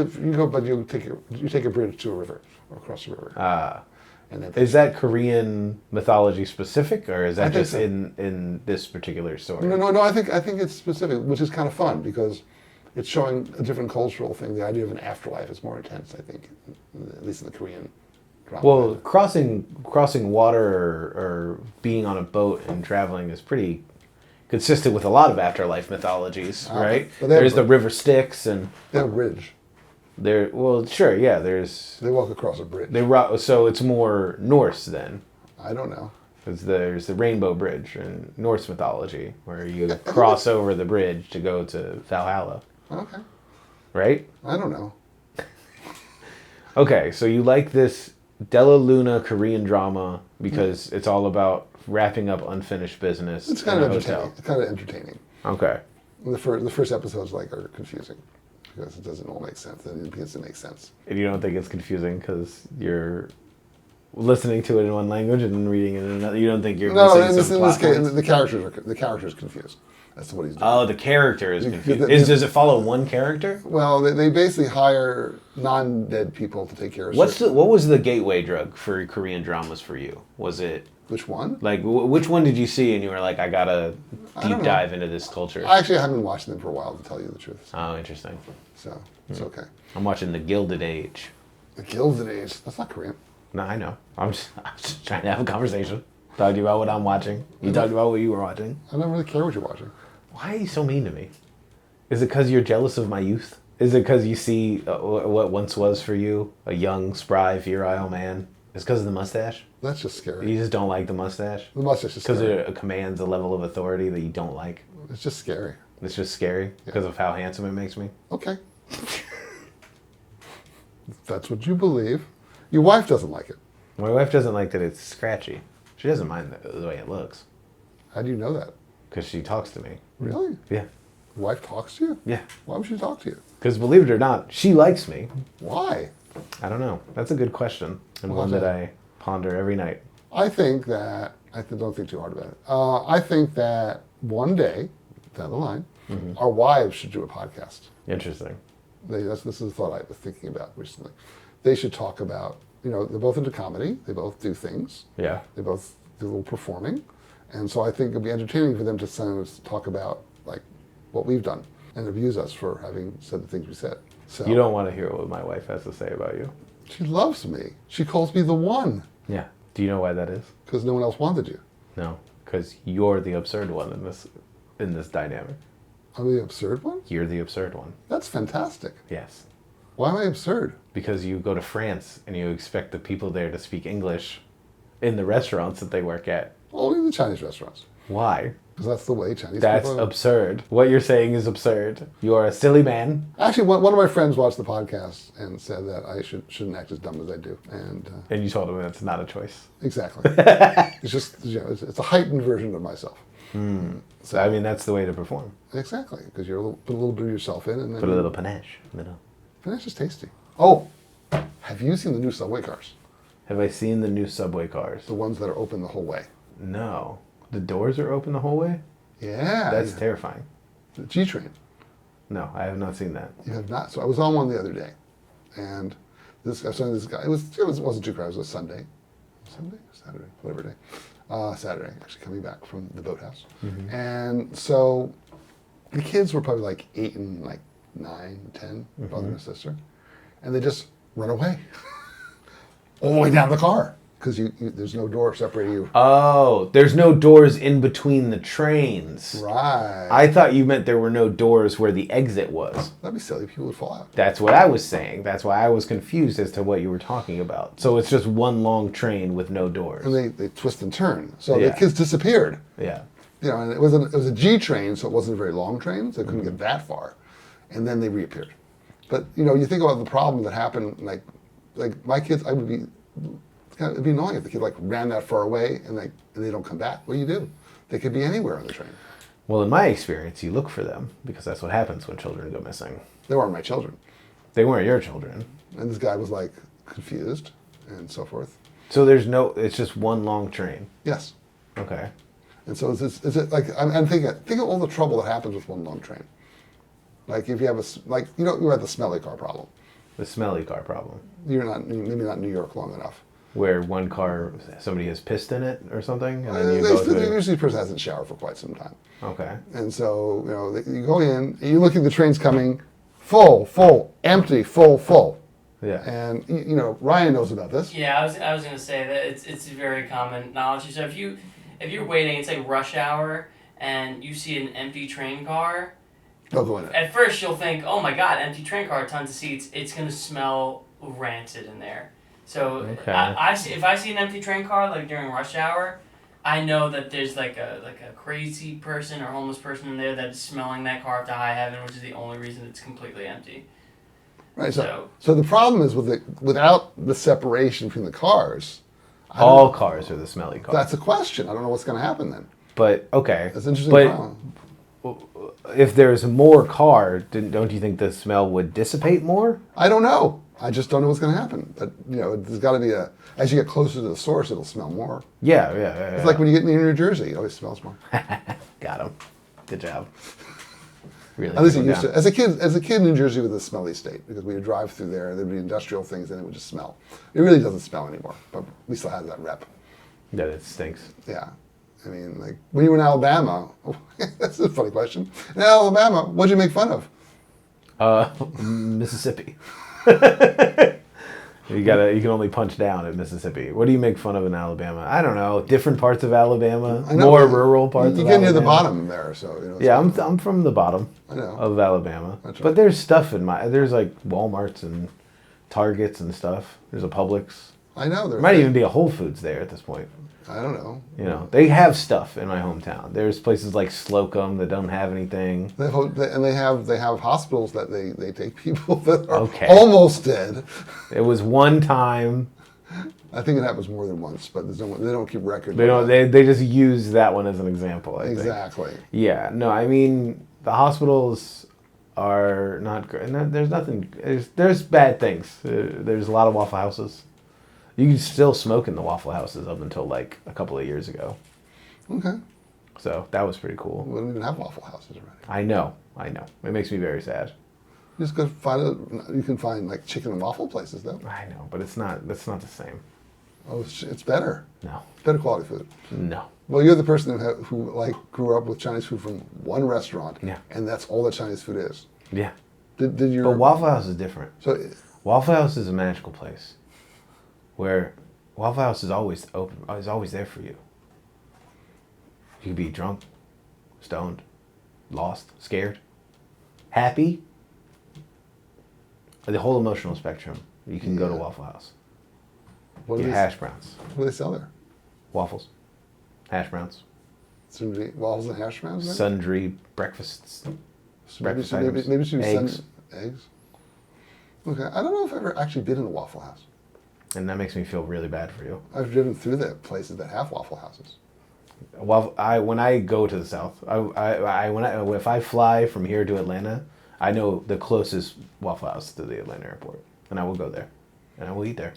B: but you take a bridge to a river or across a river. And then
A: Is that Korean mythology specific, or is that just
B: so.
A: in this particular story?
B: No. I think it's specific, which is kind of fun because it's showing a different cultural thing. The idea of an afterlife is more intense, I think, at least in the Korean drama.
A: Well, crossing water or being on a boat and traveling is pretty consistent with a lot of afterlife mythologies, right? There's the river Styx and
B: they have a bridge.
A: They
B: walk across a bridge.
A: So it's more Norse then.
B: I don't know.
A: There's the Rainbow Bridge in Norse mythology where you cross over the bridge to go to Valhalla.
B: Okay.
A: Right?
B: I don't know.
A: Okay, so you like this Della Luna Korean drama because it's all about wrapping up unfinished business.
B: It's kind of entertaining. It's kind of entertaining.
A: Okay.
B: The first episodes are confusing because it doesn't all make sense. Then it begins to make sense.
A: And you don't think it's confusing because you're listening to it in one language and then reading it in another. You don't think you're missing some plot points?
B: The characters confused. That's what he's doing.
A: Oh, the character is confused. Does it follow one character?
B: Well, they basically hire non-dead people to take care of.
A: What was the gateway drug for Korean dramas for you? Was it
B: which one?
A: Like which one did you see and you were like, I gotta deep dive into this culture?
B: I actually haven't been watching them for a while, to tell you the truth.
A: Oh, interesting.
B: So it's okay.
A: I'm watching The Gilded Age.
B: The Gilded Age. That's not Korean.
A: No, I know. I'm just trying to have a conversation. Talk to you about what I'm watching. You talked about what you were watching.
B: I don't really care what you're watching.
A: Why are you so mean to me? Is it because you're jealous of my youth? Is it because you see what once was for you, a young, spry, virile man? It's because of the mustache?
B: That's just scary.
A: You just don't like the mustache?
B: The mustache is scary.
A: Because it commands a level of authority that you don't like?
B: It's just scary.
A: It's just scary because of how handsome it makes me?
B: Okay. That's what you believe. Your wife doesn't like it.
A: My wife doesn't like that it's scratchy. She doesn't mind the way it looks.
B: How do you know that?
A: Because she talks to me.
B: Really?
A: Yeah.
B: Your wife talks to you?
A: Yeah.
B: Why would she talk to you?
A: Because believe it or not, she likes me.
B: Why?
A: I don't know. That's a good question, and one that I ponder every night.
B: I think that, don't think too hard about it. I think that one day, down the line, our wives should do a podcast.
A: Interesting.
B: This is a thought I was thinking about recently. They should talk about, they're both into comedy. They both do things.
A: Yeah.
B: They both do a little performing. And so I think it'd be entertaining for them to talk about like what we've done and abuse us for having said the things we said. So
A: You don't want to hear what my wife has to say about you.
B: she loves me. She calls me the one
A: Yeah. Do you know why that is?
B: because no one else wanted you.
A: No. Because you're the absurd one in this dynamic.
B: I'm the absurd one?
A: You're the absurd one.
B: That's fantastic.
A: Yes.
B: Why am I absurd?
A: Because you go to France and you expect the people there to speak English in the restaurants that they work at.
B: Only the Chinese restaurants.
A: Why?
B: Because that's the way Chinese
A: That's
B: people are.
A: absurd. What you're saying is absurd. You are a silly man.
B: Actually, one of my friends watched the podcast and said that I shouldn't act as dumb as I do. And
A: you told him that's not a choice.
B: exactly. It's just, it's a heightened version of myself.
A: So, I mean, that's the way to perform.
B: Exactly, because you're put a little bit of yourself in, and then
A: Put a little panache in the middle.
B: Panache is tasty. Oh, have you seen the new subway cars?
A: Have I seen the new subway cars?
B: The ones that are open the whole way.
A: No. The doors are open the whole way?
B: Yeah.
A: That's terrifying.
B: The G train.
A: No, I have not seen that.
B: You have not. So I was on one the other day, and I was talking to this guy. It wasn't too crowded. It was a Sunday, Saturday, whatever day. Saturday, actually coming back from the boathouse, and so the kids were probably like 8 and like 9, 10, brother and sister, and they just run away all the way down the car. Because there's no door separating you.
A: Oh, there's no doors in between the trains.
B: Right.
A: I thought you meant there were no doors where the exit was.
B: That'd be silly. People would fall out.
A: That's what I was saying. That's why I was confused as to what you were talking about. So it's just one long train with no doors.
B: And they twist and turn. So the kids disappeared.
A: Yeah.
B: And it was a G train, so it wasn't a very long train, so they couldn't get that far. And then they reappeared. But, you think about the problem that happened, like my kids, it'd be annoying if the kid ran that far away and they don't come back. What do? They could be anywhere on the train.
A: Well, in my experience, you look for them because that's what happens when children go missing.
B: They weren't my children.
A: They weren't your children.
B: And this guy was confused and so forth.
A: So there's no. It's just one long train.
B: Yes.
A: Okay.
B: And so is it like I'm thinking think of all the trouble that happens with one long train. Like if you have you had the smelly car problem.
A: The smelly car problem.
B: You're maybe not in New York long enough.
A: Where one car, somebody has pissed in it or something, and then
B: usually the person hasn't showered for quite some time.
A: Okay.
B: And so you go in, you look at the trains coming, full, empty, full.
A: Yeah.
B: And Ryan knows about this.
C: Yeah, I was gonna say that it's very common knowledge. So if you're waiting, it's like rush hour, and you see an empty train car.
B: Don't go in it.
C: At first, you'll think, "Oh my God, empty train car, tons of seats. It's gonna smell rancid in there." So
A: okay.
C: if I see an empty train car like during rush hour, I know that there's like a crazy person or homeless person in there that's smelling that car up to high heaven, which is the only reason it's completely empty.
B: Right. So the problem is without the separation between the cars.
A: All cars are the smelly cars.
B: That's a question. I don't know what's going to happen then.
A: But okay.
B: That's an interesting problem.
A: If there's more car, don't you think the smell would dissipate more?
B: I don't know. I just don't know what's going to happen. But there's got to be as you get closer to the source, it'll smell more.
A: Yeah.
B: It's like when you get near New Jersey, it always smells more.
A: Got him. Good job. Really.
B: At least it used to. As a kid, New Jersey was a smelly state because we would drive through there. There'd be industrial things, and it would just smell. It really doesn't smell anymore, but we still have that rep.
A: Yeah, it stinks.
B: Yeah. I mean, like when you were in Alabama, that's a funny question. In Alabama, what'd you make fun of?
A: Mississippi. You can only punch down at Mississippi. What do you make fun of in Alabama? I don't know. Different parts of Alabama, more rural parts.
B: You get near the bottom there, so
A: Yeah, I'm from the bottom of Alabama, but there's stuff there's like Walmarts and Targets and stuff. There's a Publix.
B: I know
A: there might even be a Whole Foods there at this point.
B: I don't know.
A: They have stuff in my hometown. There's places like Slocum that don't have anything.
B: They have hospitals that they take people that are almost dead.
A: It was one time.
B: I think it happens more than once, but they don't keep records.
A: They don't. They just use that one as an example. I
B: exactly.
A: think. Yeah. No. I mean, the hospitals are not great. There's nothing. There's bad things. There's a lot of Waffle Houses. You can still smoke in the Waffle Houses up until like a couple of years ago.
B: Okay.
A: So that was pretty cool.
B: We don't even have Waffle Houses already.
A: I know. It makes me very sad.
B: You just go you can find like chicken and waffle places though.
A: I know, but that's not the same.
B: Oh, it's better.
A: No.
B: It's better quality food.
A: No.
B: Well, you're the person who grew up with Chinese food from one restaurant.
A: Yeah.
B: And that's all that Chinese food is.
A: Yeah.
B: But
A: Waffle House is different.
B: So
A: Waffle House is a magical place. Where Waffle House is always open, is always there for you. You could be drunk, stoned, lost, scared, happy. The whole emotional spectrum. You can go to Waffle House. Get hash browns.
B: What do they sell there?
A: Waffles, hash browns.
B: Sundry waffles and hash browns? Maybe?
A: Sundry breakfasts. Breakfast items.
B: Maybe it should be
A: eggs.
B: Eggs. Okay, I don't know if I've ever actually been in a Waffle House.
A: And that makes me feel really bad for you.
B: I've driven through the places that have Waffle Houses.
A: When I go to the South, if I fly from here to Atlanta, I know the closest Waffle House to the Atlanta airport, and I will go there, and I will eat there.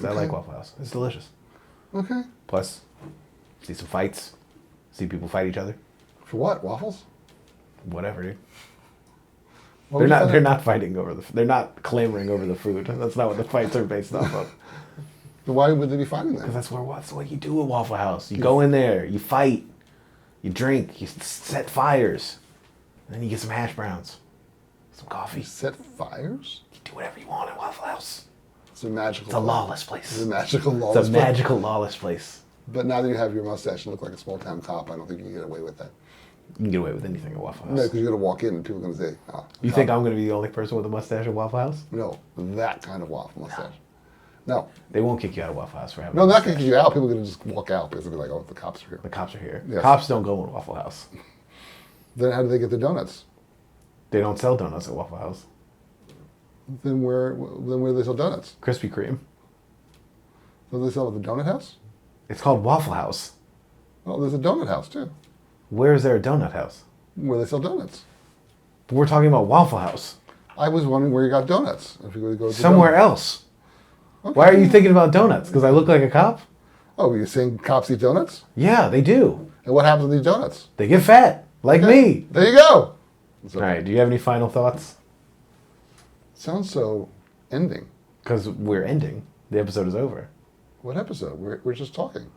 A: I like Waffle House. It's delicious.
B: Okay.
A: Plus, see some fights, see people fight each other.
B: For what? Waffles?
A: Whatever, dude. They're not fighting over they're not clamoring over the food. That's not what the fights are based off of.
B: Why would they be fighting then?
A: Because that's what you do at Waffle House. You go in there, you fight, you drink, you set fires, and then you get some hash browns, some coffee.
B: You set fires?
A: You do whatever you want at Waffle House.
B: It's a magical.
A: It's a lawless place.
B: It's a magical lawless.
A: It's a magical lawless place.
B: But now that you have your mustache and look like a small town cop, I don't think you can get away with that.
A: You can get away with anything at Waffle House.
B: No, because you're going to walk in and people are going to say,
A: You think I'm going to be the only person with a mustache at Waffle House?
B: No, that kind of waffle mustache. No.
A: They won't kick you out of Waffle House for having
B: a mustache. No, not kick you out. People are going to just walk out because they'll be like, oh, the cops are here.
A: The cops are here.
B: Yes.
A: Cops don't go in Waffle House.
B: Then how do they get the donuts?
A: They don't sell donuts at Waffle House.
B: Then where do they sell donuts?
A: Krispy Kreme.
B: So they sell at the donut house?
A: It's called Waffle House.
B: Oh, there's a donut house too.
A: Where is there a donut house?
B: Where they sell donuts.
A: But we're talking about Waffle House.
B: I was wondering where you got donuts. If you go to
A: somewhere else. Why are you thinking about donuts? Because I look like a cop?
B: Oh, you saying cops eat donuts?
A: Yeah, they do.
B: And what happens with these donuts?
A: They get fat, like me.
B: There you go.
A: All right, do you have any final thoughts?
B: Sounds so ending.
A: Because we're ending. The episode is over.
B: What episode? We're just talking.